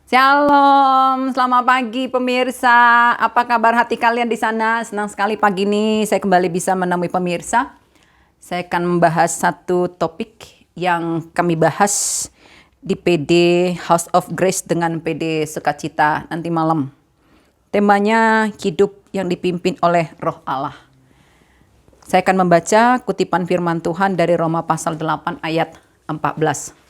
Shalom, selamat pagi pemirsa. Apa kabar hati kalian di sana? Senang sekali pagi ini saya kembali bisa menemui pemirsa. Saya akan membahas satu topik yang kami bahas di PD House of Grace dengan PD Sukacita nanti malam. Temanya hidup yang dipimpin oleh Roh Allah. Saya akan membaca kutipan firman Tuhan dari Roma pasal 8 ayat 14.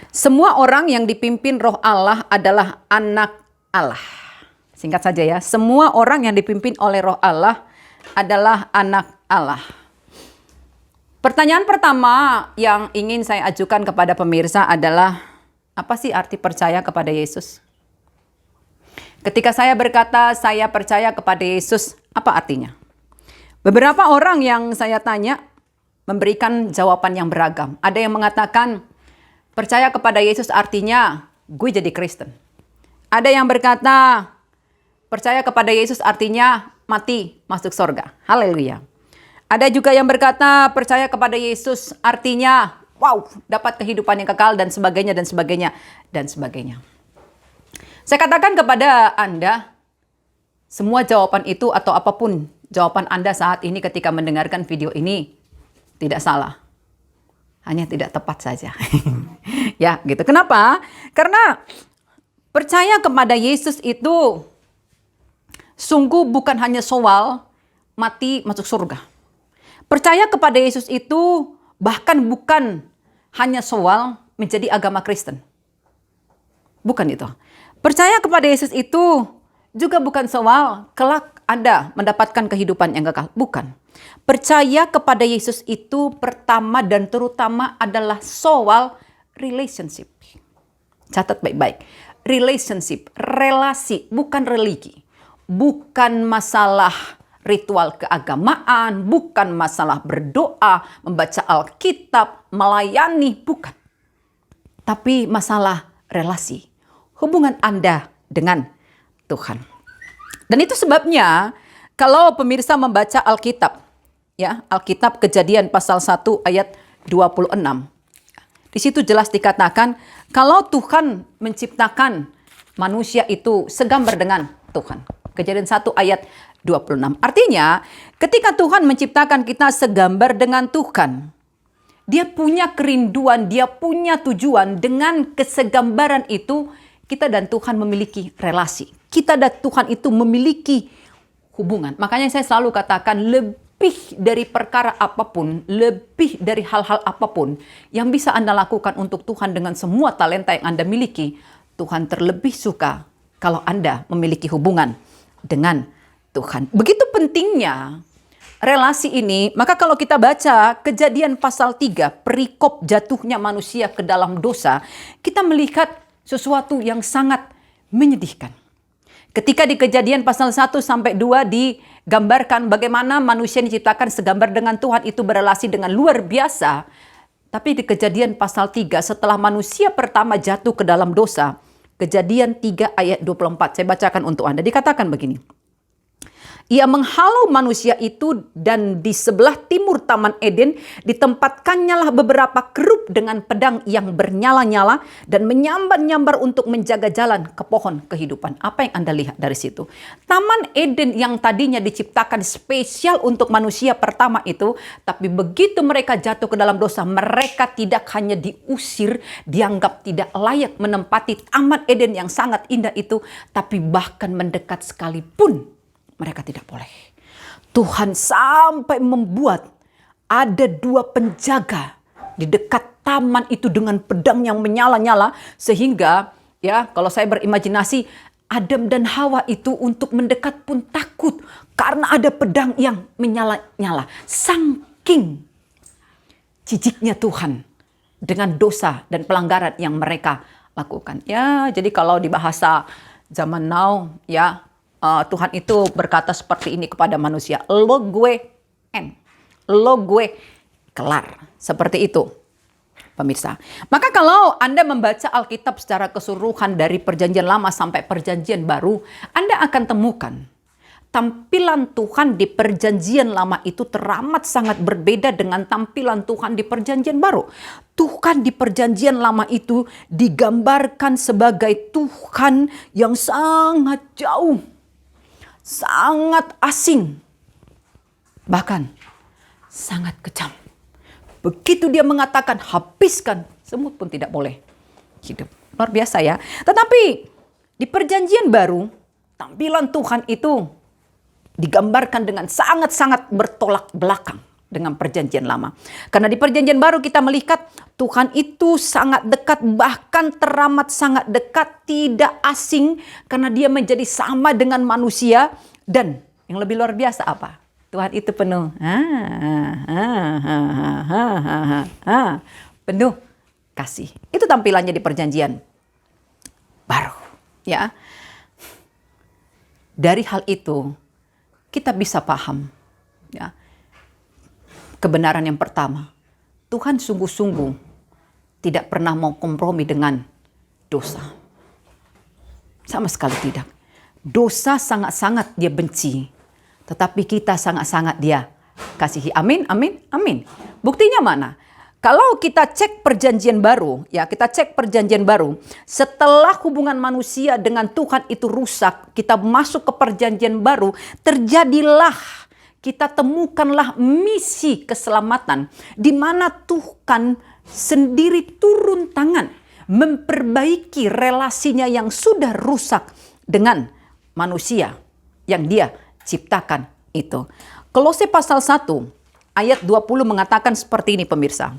Semua orang yang dipimpin Roh Allah adalah anak Allah. Singkat saja ya, semua orang yang dipimpin oleh Roh Allah adalah anak Allah. Pertanyaan pertama yang ingin saya ajukan kepada pemirsa adalah, apa sih arti percaya kepada Yesus? Ketika saya berkata saya percaya kepada Yesus, apa artinya? Beberapa orang yang saya tanya memberikan jawaban yang beragam. Ada yang mengatakan, percaya kepada Yesus artinya gue jadi Kristen. Ada yang berkata, percaya kepada Yesus artinya mati masuk surga. Haleluya. Ada juga yang berkata, percaya kepada Yesus artinya, wow, dapat kehidupan yang kekal dan sebagainya, dan sebagainya, dan sebagainya. Saya katakan kepada Anda, semua jawaban itu atau apapun jawaban Anda saat ini ketika mendengarkan video ini, tidak salah. Hanya tidak tepat saja. Ya, gitu. Kenapa? Karena percaya kepada Yesus itu sungguh bukan hanya soal mati masuk surga. Percaya kepada Yesus itu bahkan bukan hanya soal menjadi agama Kristen. Bukan itu. Percaya kepada Yesus itu juga bukan soal kelak Anda mendapatkan kehidupan yang kekal. Bukan. Percaya kepada Yesus itu pertama dan terutama adalah soal relationship. Catat baik-baik. Relationship, relasi, bukan religi. Bukan masalah ritual keagamaan, bukan masalah berdoa, membaca Alkitab, melayani, bukan. Tapi masalah relasi. Hubungan Anda dengan Tuhan. Dan itu sebabnya kalau pemirsa membaca Alkitab, ya, Alkitab Kejadian pasal 1 ayat 26. Di situ jelas dikatakan kalau Tuhan menciptakan manusia itu segambar dengan Tuhan. Kejadian 1 ayat 26. Artinya, ketika Tuhan menciptakan kita segambar dengan Tuhan, Dia punya kerinduan, Dia punya tujuan. Dengan kesegambaran itu, kita dan Tuhan memiliki relasi. Kita dan Tuhan itu memiliki hubungan. Makanya saya selalu katakan lebih dari perkara apapun, lebih dari hal-hal apapun yang bisa Anda lakukan untuk Tuhan dengan semua talenta yang Anda miliki, Tuhan terlebih suka kalau Anda memiliki hubungan dengan Tuhan. Begitu pentingnya relasi ini, maka kalau kita baca Kejadian pasal 3, perikop jatuhnya manusia ke dalam dosa, kita melihat sesuatu yang sangat menyedihkan. Ketika di Kejadian pasal 1 sampai 2 digambarkan bagaimana manusia diciptakan segambar dengan Tuhan itu berelasi dengan luar biasa. Tapi di Kejadian pasal 3 setelah manusia pertama jatuh ke dalam dosa, Kejadian 3 ayat 24, saya bacakan untuk Anda, dikatakan begini. Ia menghalau manusia itu dan di sebelah timur Taman Eden ditempatkannya beberapa kerub dengan pedang yang bernyala-nyala dan menyambar-nyambar untuk menjaga jalan ke pohon kehidupan. Apa yang Anda lihat dari situ? Taman Eden yang tadinya diciptakan spesial untuk manusia pertama itu, tapi begitu mereka jatuh ke dalam dosa, mereka tidak hanya diusir, dianggap tidak layak menempati Taman Eden yang sangat indah itu, tapi bahkan mendekat sekalipun mereka tidak boleh. Tuhan sampai membuat ada 2 penjaga di dekat taman itu dengan pedang yang menyala-nyala. Sehingga ya kalau saya berimajinasi, Adam dan Hawa itu untuk mendekat pun takut. Karena ada pedang yang menyala-nyala. Saking jijiknya Tuhan dengan dosa dan pelanggaran yang mereka lakukan. Ya, jadi kalau di bahasa zaman now ya, Tuhan itu berkata seperti ini kepada manusia, lo gue kelar. Seperti itu, pemirsa. Maka kalau Anda membaca Alkitab secara keseluruhan dari perjanjian lama sampai perjanjian baru, Anda akan temukan tampilan Tuhan di perjanjian lama itu teramat sangat berbeda dengan tampilan Tuhan di perjanjian baru. Tuhan di perjanjian lama itu digambarkan sebagai Tuhan yang sangat jauh, sangat asing, bahkan sangat kejam. Begitu dia mengatakan habiskan, semut pun tidak boleh hidup. Luar biasa ya. Tetapi di perjanjian baru, tampilan Tuhan itu digambarkan dengan sangat-sangat bertolak belakang dengan perjanjian lama. Karena di perjanjian baru kita melihat Tuhan itu sangat dekat, bahkan teramat sangat dekat, tidak asing, karena dia menjadi sama dengan manusia. Dan yang lebih luar biasa apa? Tuhan itu penuh. Penuh kasih. Itu tampilannya di perjanjian baru. Ya. Dari hal itu kita bisa paham, ya, kebenaran yang pertama, Tuhan sungguh-sungguh tidak pernah mau kompromi dengan dosa. Sama sekali tidak. Dosa sangat-sangat dia benci, tetapi kita sangat-sangat dia kasihi. Amin, amin, amin. Buktinya mana? Kalau kita cek perjanjian baru, ya kita cek perjanjian baru, setelah hubungan manusia dengan Tuhan itu rusak, kita masuk ke perjanjian baru, terjadilah, kita temukanlah misi keselamatan, di mana Tuhan sendiri turun tangan, memperbaiki relasinya yang sudah rusak dengan manusia yang dia ciptakan itu. Kolose pasal 1 ayat 20 mengatakan seperti ini pemirsa.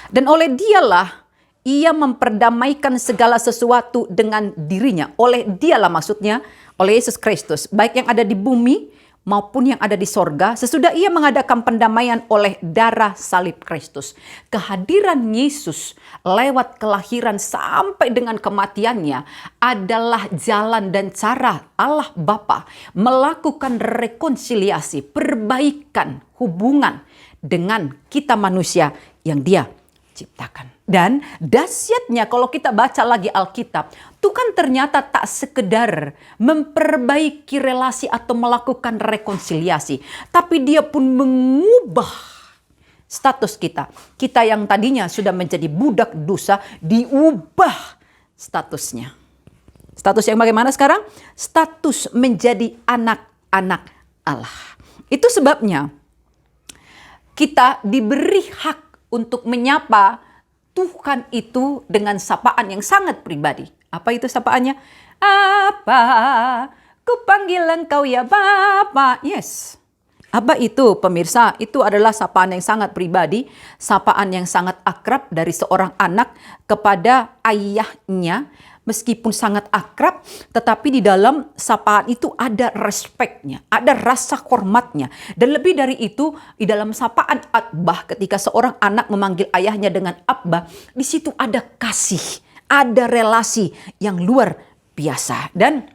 Dan oleh dialah ia memperdamaikan segala sesuatu dengan dirinya. Oleh dialah maksudnya, oleh Yesus Kristus. Baik yang ada di bumi maupun yang ada di sorga. Sesudah ia mengadakan pendamaian oleh darah salib Kristus. Kehadiran Yesus lewat kelahiran sampai dengan kematiannya adalah jalan dan cara Allah Bapa melakukan rekonsiliasi, perbaikan hubungan dengan kita manusia yang dia ciptakan. Dan dahsyatnya kalau kita baca lagi Alkitab, Tuhan ternyata tak sekedar memperbaiki relasi atau melakukan rekonsiliasi, tapi dia pun mengubah status kita. Kita yang tadinya sudah menjadi budak dosa, diubah statusnya. Status yang bagaimana sekarang? Status menjadi anak-anak Allah. Itu sebabnya kita diberi hak untuk menyapa Tuhan itu dengan sapaan yang sangat pribadi. Apa itu sapaannya? Apa? Kupanggil engkau ya Bapa. Yes. Apa itu pemirsa? Itu adalah sapaan yang sangat pribadi. Sapaan yang sangat akrab dari seorang anak kepada ayahnya. Meskipun sangat akrab, tetapi di dalam sapaan itu ada respeknya, ada rasa hormatnya. Dan lebih dari itu, di dalam sapaan Abbah, ketika seorang anak memanggil ayahnya dengan Abbah, di situ ada kasih, ada relasi yang luar biasa. Dan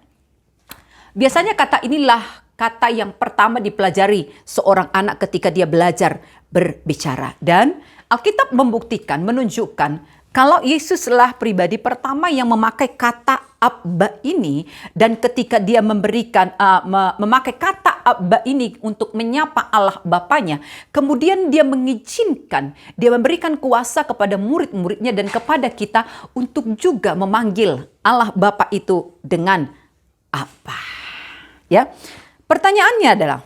biasanya kata inilah kata yang pertama dipelajari seorang anak ketika dia belajar berbicara. Dan Alkitab membuktikan, menunjukkan kalau Yesuslah pribadi pertama yang memakai kata Abba ini, dan ketika dia memakai kata Abba ini untuk menyapa Allah Bapanya, kemudian dia mengizinkan, dia memberikan kuasa kepada murid-muridnya dan kepada kita untuk juga memanggil Allah Bapa itu dengan Abba. Ya, pertanyaannya adalah,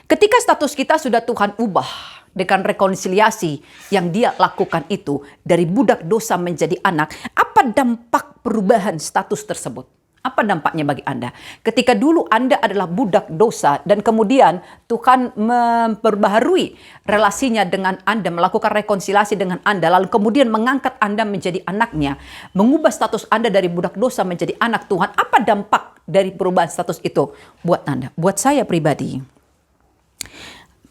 ketika status kita sudah Tuhan ubah dengan rekonsiliasi yang dia lakukan itu, dari budak dosa menjadi anak, apa dampak perubahan status tersebut? Apa dampaknya bagi Anda? Ketika dulu Anda adalah budak dosa dan kemudian Tuhan memperbaharui relasinya dengan Anda, melakukan rekonsiliasi dengan Anda, lalu kemudian mengangkat Anda menjadi anaknya, mengubah status Anda dari budak dosa menjadi anak Tuhan, apa dampak dari perubahan status itu buat Anda? Buat saya pribadi,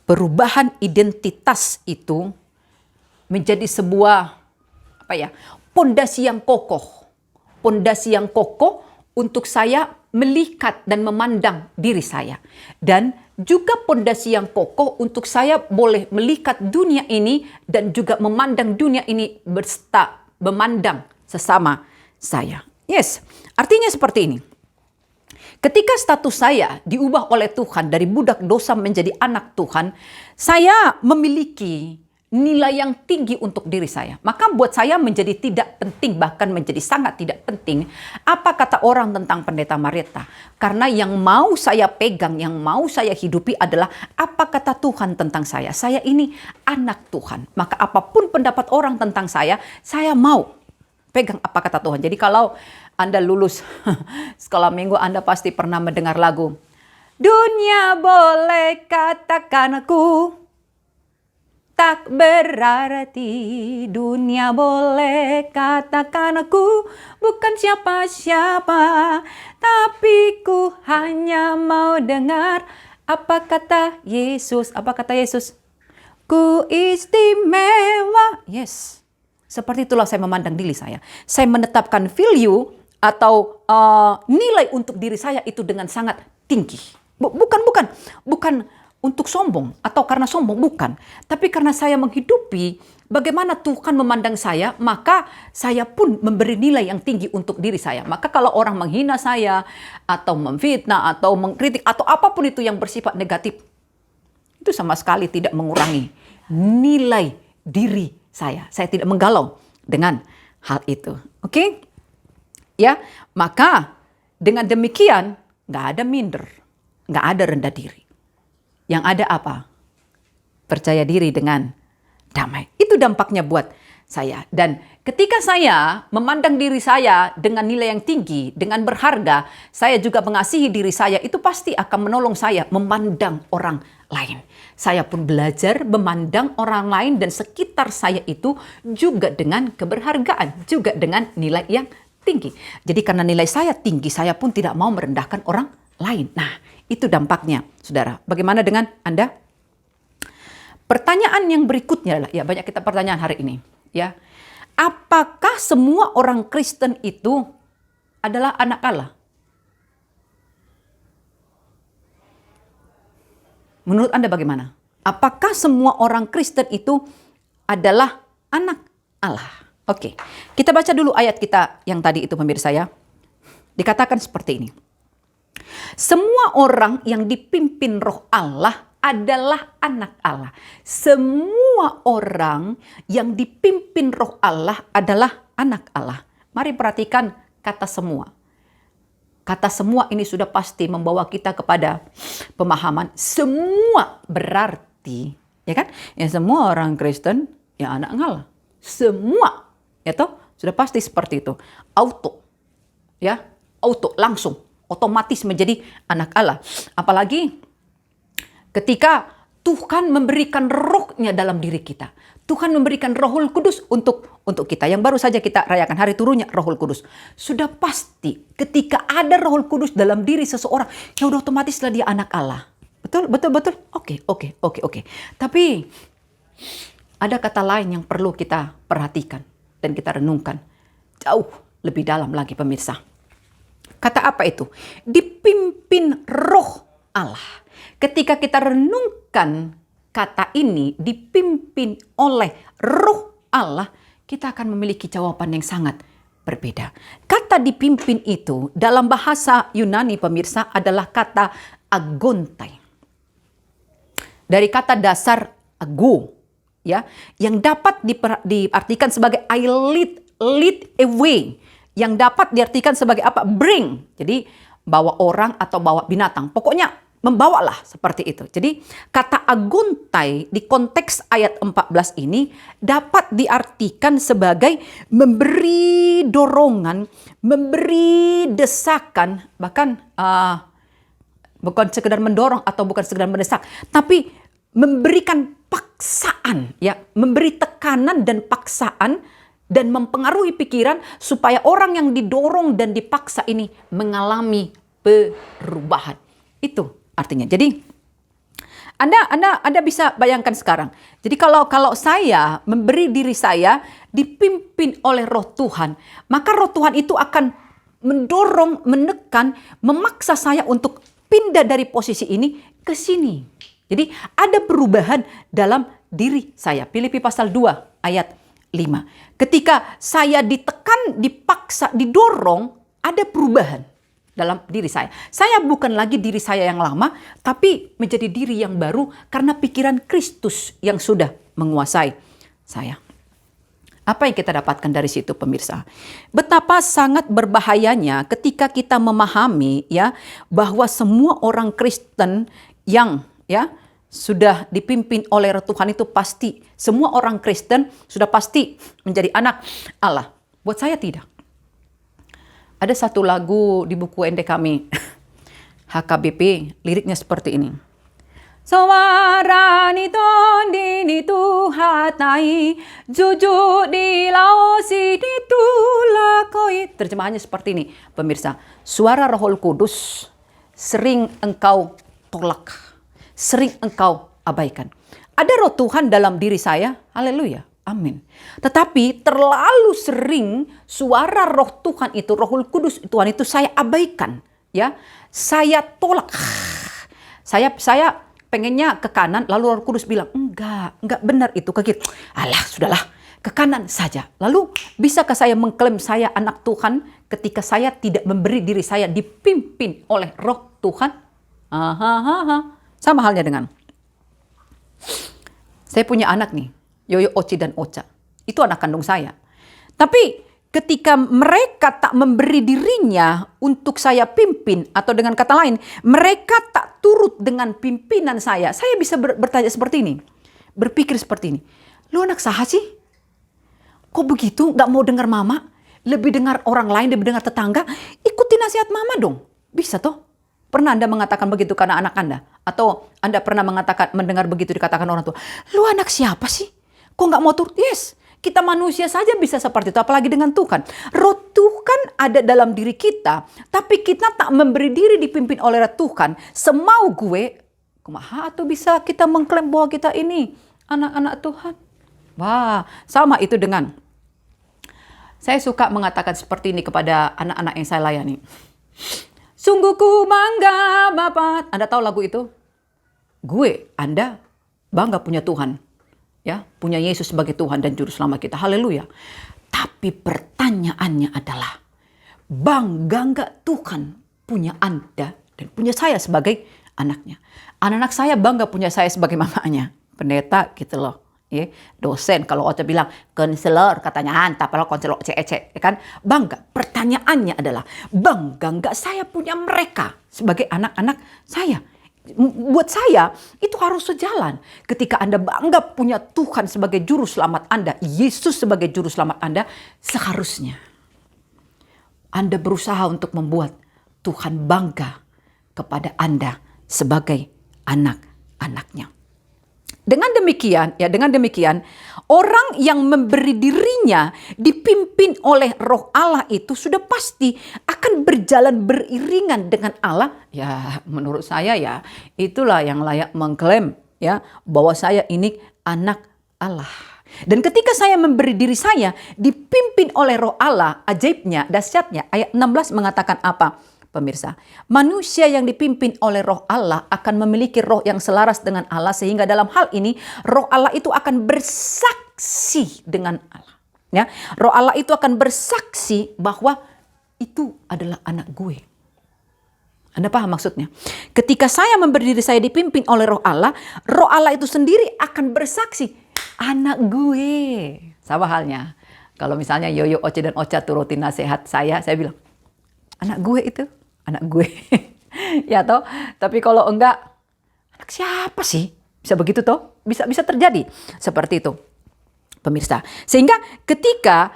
perubahan identitas itu menjadi sebuah pondasi yang kokoh. Pondasi yang kokoh untuk saya melihat dan memandang diri saya. Dan juga pondasi yang kokoh untuk saya boleh melihat dunia ini dan juga memandang dunia ini memandang sesama saya. Yes, artinya seperti ini. Ketika status saya diubah oleh Tuhan dari budak dosa menjadi anak Tuhan, saya memiliki nilai yang tinggi untuk diri saya. Maka buat saya menjadi tidak penting, bahkan menjadi sangat tidak penting, apa kata orang tentang Pendeta Marietta. Karena yang mau saya pegang, yang mau saya hidupi adalah apa kata Tuhan tentang saya. Saya ini anak Tuhan. Maka apapun pendapat orang tentang saya mau pegang apa kata Tuhan. Jadi kalau Anda lulus sekolah minggu, Anda pasti pernah mendengar lagu, dunia boleh katakan aku tak berarti, dunia boleh katakan aku bukan siapa-siapa, tapi ku hanya mau dengar apa kata Yesus. Apa kata Yesus? Ku istimewa. Yes. Seperti itulah saya memandang diri saya. Saya menetapkan value atau nilai untuk diri saya itu dengan sangat tinggi. Bukan untuk sombong atau karena sombong, bukan. Tapi karena saya menghidupi bagaimana Tuhan memandang saya, maka saya pun memberi nilai yang tinggi untuk diri saya. Maka kalau orang menghina saya, atau memfitnah, atau mengkritik, atau apapun itu yang bersifat negatif, itu sama sekali tidak mengurangi nilai diri saya. Saya tidak menggalau dengan hal itu. Oke? Ya, maka dengan demikian, nggak ada minder, nggak ada rendah diri. Yang ada apa? Percaya diri dengan damai. Itu dampaknya buat saya. Dan ketika saya memandang diri saya dengan nilai yang tinggi, dengan berharga, saya juga mengasihi diri saya, itu pasti akan menolong saya memandang orang lain. Saya pun belajar memandang orang lain dan sekitar saya itu juga dengan keberhargaan, juga dengan nilai yang tinggi. Jadi karena nilai saya tinggi, saya pun tidak mau merendahkan orang lain. Nah, itu dampaknya, saudara. Bagaimana dengan Anda? Pertanyaan yang berikutnya adalah, ya banyak kita pertanyaan hari ini. Ya, apakah semua orang Kristen itu adalah anak Allah? Menurut Anda bagaimana? Apakah semua orang Kristen itu adalah anak Allah? Oke, kita baca dulu ayat kita yang tadi itu, pemirsa ya. Dikatakan seperti ini. Semua orang yang dipimpin Roh Allah adalah anak Allah. Semua orang yang dipimpin Roh Allah adalah anak Allah. Mari perhatikan kata semua. Kata semua ini sudah pasti membawa kita kepada pemahaman semua berarti, ya kan? Ya semua orang Kristen ya anak Allah. Semua, ya toh? Sudah pasti seperti itu. Auto. Ya, auto langsung otomatis menjadi anak Allah. Apalagi ketika Tuhan memberikan rohnya dalam diri kita. Tuhan memberikan Rohul Kudus untuk kita. Yang baru saja kita rayakan hari turunnya Rohul Kudus. Sudah pasti ketika ada Rohul Kudus dalam diri seseorang, ya udah otomatislah dia anak Allah. Betul? Oke. Tapi ada kata lain yang perlu kita perhatikan dan kita renungkan. Jauh lebih dalam lagi, pemirsa. Kata apa itu? Dipimpin Roh Allah. Ketika kita renungkan kata ini, dipimpin oleh Roh Allah, kita akan memiliki jawaban yang sangat berbeda. Kata dipimpin itu dalam bahasa Yunani, pemirsa, adalah kata agontai. Dari kata dasar ago, ya, yang dapat diartikan sebagai I lead away. Yang dapat diartikan sebagai apa? Bring. Jadi bawa orang atau bawa binatang. Pokoknya membawalah seperti itu. Jadi kata aguntai di konteks ayat 14 ini dapat diartikan sebagai memberi dorongan, memberi desakan, bahkan bukan sekedar mendorong atau bukan sekedar mendesak, tapi memberikan paksaan, ya, memberi tekanan dan paksaan dan mempengaruhi pikiran supaya orang yang didorong dan dipaksa ini mengalami perubahan. Itu artinya. Jadi Anda bisa bayangkan sekarang. Jadi kalau saya memberi diri saya dipimpin oleh Roh Tuhan, maka Roh Tuhan itu akan mendorong, menekan, memaksa saya untuk pindah dari posisi ini ke sini. Jadi ada perubahan dalam diri saya. Filipi pasal 2 ayat 5. Ketika saya ditekan, dipaksa, didorong, ada perubahan. dalam diri saya. Saya bukan lagi diri saya yang lama, tapi menjadi diri yang baru karena pikiran Kristus yang sudah menguasai saya. Apa yang kita dapatkan dari situ, pemirsa? Betapa sangat berbahayanya ketika kita memahami ya bahwa semua orang Kristen yang ya sudah dipimpin oleh Roh Tuhan itu pasti, semua orang Kristen sudah pasti menjadi anak Allah. Buat saya tidak. Ada satu lagu di buku ND kami, HKBP, liriknya seperti ini. Suarani tondini tuhatai, jujur di lausi ditulakoi. Terjemahannya seperti ini, pemirsa. Suara Roh Kudus sering engkau tolak, sering engkau abaikan. Ada Roh Tuhan dalam diri saya, haleluya, amin. Tetapi terlalu sering suara Roh Tuhan itu, Roh Kudus Tuhan itu saya abaikan, ya. Saya tolak. Saya pengennya ke kanan, lalu Roh Kudus bilang, enggak benar itu ke kiri. Alah, sudahlah, ke kanan saja. Lalu, bisakah saya mengklaim saya anak Tuhan ketika saya tidak memberi diri saya dipimpin oleh Roh Tuhan? Sama halnya dengan, saya punya anak nih, Yoyo, Oci, dan Ocha. Itu anak kandung saya. Tapi, ketika mereka tak memberi dirinya untuk saya pimpin, atau dengan kata lain, mereka tak turut dengan pimpinan saya bisa bertanya seperti ini, berpikir seperti ini. Lu anak saha sih? Kok begitu? Gak mau dengar mama? Lebih dengar orang lain, lebih dengar tetangga? Ikuti nasihat mama dong. Bisa toh? Pernah Anda mengatakan begitu karena anak Anda? Atau Anda pernah mendengar begitu dikatakan orang tua? Lu anak siapa sih? Kok gak mau turut? Yes. Kita manusia saja bisa seperti itu, apalagi dengan Tuhan. Roh Tuhan ada dalam diri kita, tapi kita tak memberi diri dipimpin oleh Roh Tuhan. Semau gue, kumaha atau bisa kita mengklaim bahwa kita ini anak-anak Tuhan? Wah, sama itu dengan, saya suka mengatakan seperti ini kepada anak-anak yang saya layani. Sungguh ku bangga Bapak. Anda tahu lagu itu? Gue, Anda bangga punya Tuhan. Ya, punya Yesus sebagai Tuhan dan Juru Selamat kita. Haleluya. Tapi pertanyaannya adalah, bangga nggak Tuhan punya Anda dan punya saya sebagai anaknya? Anak-anak saya bangga punya saya sebagai mamanya. Pendeta gitu loh. Ya, dosen, kalau Ocha bilang konselor, katanya hantap, kalau konselor cece, ya kan? Bangga. Pertanyaannya adalah, bangga nggak saya punya mereka sebagai anak-anak saya? Buat saya, itu harus sejalan. Ketika Anda bangga punya Tuhan sebagai Juru Selamat Anda, Yesus sebagai Juru Selamat Anda, seharusnya Anda berusaha untuk membuat Tuhan bangga kepada Anda sebagai anak-anaknya. Dengan demikian, orang yang memberi dirinya dipimpin oleh Roh Allah itu sudah pasti akan berjalan beriringan dengan Allah. Ya, menurut saya ya, itulah yang layak mengklaim ya bahwa saya ini anak Allah. Dan ketika saya memberi diri saya dipimpin oleh Roh Allah, ajaibnya, dahsyatnya, ayat 16 mengatakan apa? Pemirsa, manusia yang dipimpin oleh Roh Allah akan memiliki roh yang selaras dengan Allah, sehingga dalam hal ini Roh Allah itu akan bersaksi dengan Allah. Ya, Roh Allah itu akan bersaksi bahwa itu adalah anak gue. Anda paham maksudnya? Ketika saya memberi diri saya dipimpin oleh Roh Allah itu sendiri akan bersaksi, anak gue. Sama halnya, kalau misalnya Yoyo, Oce, dan Ocha turutin nasihat saya bilang, anak gue itu. Anak gue. Ya toh. Tapi kalau enggak, anak siapa sih? Bisa begitu toh? Bisa terjadi seperti itu. Pemirsa. Sehingga ketika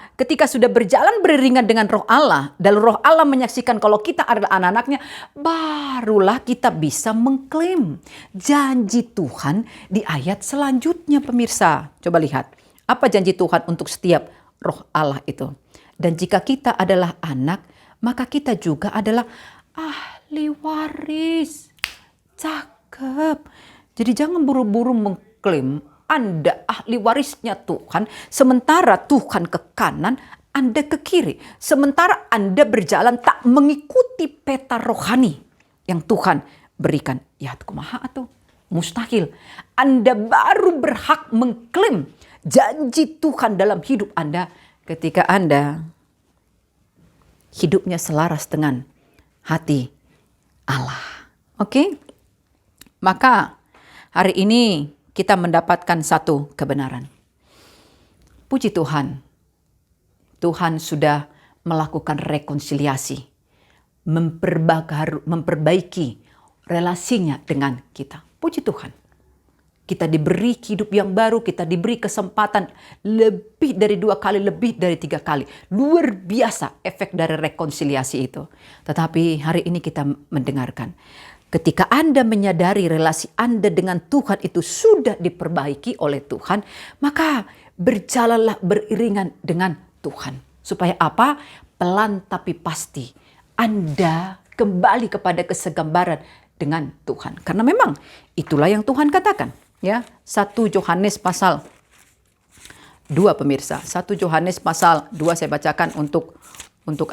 sudah berjalan beriringan dengan Roh Allah, dan Roh Allah menyaksikan kalau kita adalah anak-anaknya, barulah kita bisa mengklaim janji Tuhan di ayat selanjutnya, pemirsa. Coba lihat. Apa janji Tuhan untuk setiap Roh Allah itu? Dan jika kita adalah anak, maka kita juga adalah ahli waris. Cakep. Jadi jangan buru-buru mengklaim Anda ahli warisnya Tuhan, sementara Tuhan ke kanan, Anda ke kiri. Sementara Anda berjalan tak mengikuti peta rohani yang Tuhan berikan. Ya, kumaha atuh? Mustahil. Anda baru berhak mengklaim janji Tuhan dalam hidup Anda ketika Anda hidupnya selaras dengan hati Allah. Oke? Maka hari ini kita mendapatkan satu kebenaran. Puji Tuhan, Tuhan sudah melakukan rekonsiliasi, memperbaiki relasinya dengan kita. Puji Tuhan. Kita diberi hidup yang baru, kita diberi kesempatan lebih dari 2 kali, lebih dari 3 kali. Luar biasa efek dari rekonsiliasi itu. Tetapi hari ini kita mendengarkan, ketika Anda menyadari relasi Anda dengan Tuhan itu sudah diperbaiki oleh Tuhan, maka berjalanlah beriringan dengan Tuhan. Supaya apa? Pelan tapi pasti Anda kembali kepada kesegambaran dengan Tuhan. Karena memang itulah yang Tuhan katakan. Ya, 1 Yohanes pasal 2 pemirsa. 1 Yohanes pasal 2 saya bacakan untuk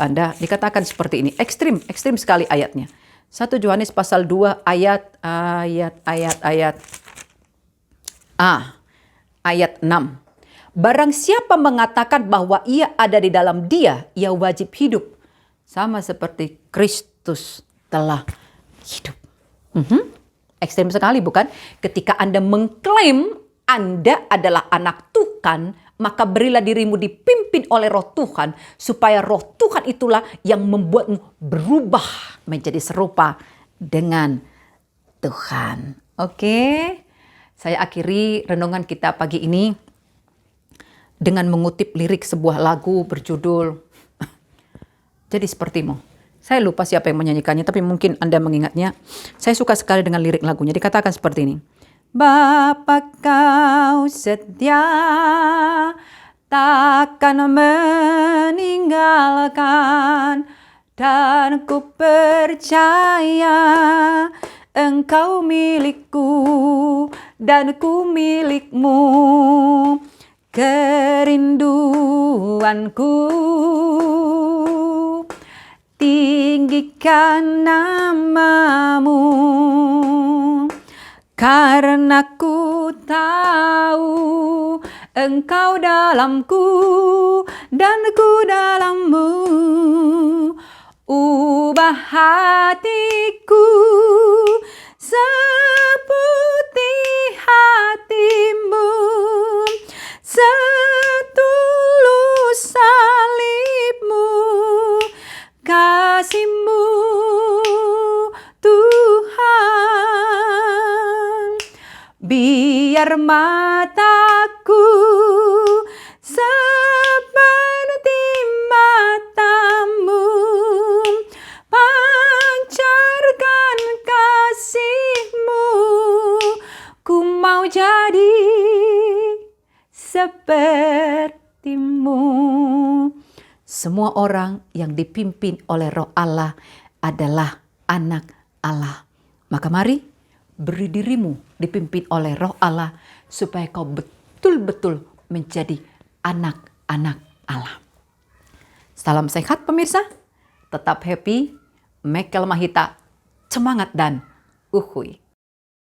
Anda. Dikatakan seperti ini. Ekstrim sekali ayatnya. 1 Yohanes pasal 2 ayat 6. Barang siapa mengatakan bahwa ia ada di dalam Dia, ia wajib hidup sama seperti Kristus telah hidup. Ekstrem sekali bukan? Ketika Anda mengklaim Anda adalah anak Tuhan, maka berilah dirimu dipimpin oleh Roh Tuhan, supaya Roh Tuhan itulah yang membuatmu berubah menjadi serupa dengan Tuhan. Oke, saya akhiri renungan kita pagi ini dengan mengutip lirik sebuah lagu berjudul Jadi Sepertimu. Saya lupa siapa yang menyanyikannya, tapi mungkin Anda mengingatnya. Saya suka sekali dengan lirik lagunya. Dikatakan seperti ini. Bapa kau setia, takkan meninggalkan, dan ku percaya Engkau milikku dan ku milikmu. Kerinduanku tinggikan namamu, karena ku tahu Engkau dalamku dan ku dalammu. Ubah hatiku seperti hatimu, setulus salibmu, kasih-Mu Tuhan. Biar mataku seperti mata-Mu, pancarkan kasih-Mu. Ku mau jadi seperti-Mu. Semua orang yang dipimpin oleh Roh Allah adalah anak Allah. Maka mari beri dirimu dipimpin oleh Roh Allah supaya kau betul-betul menjadi anak-anak Allah. Salam sehat pemirsa, tetap happy, Mekel Mahita, semangat dan uhuy.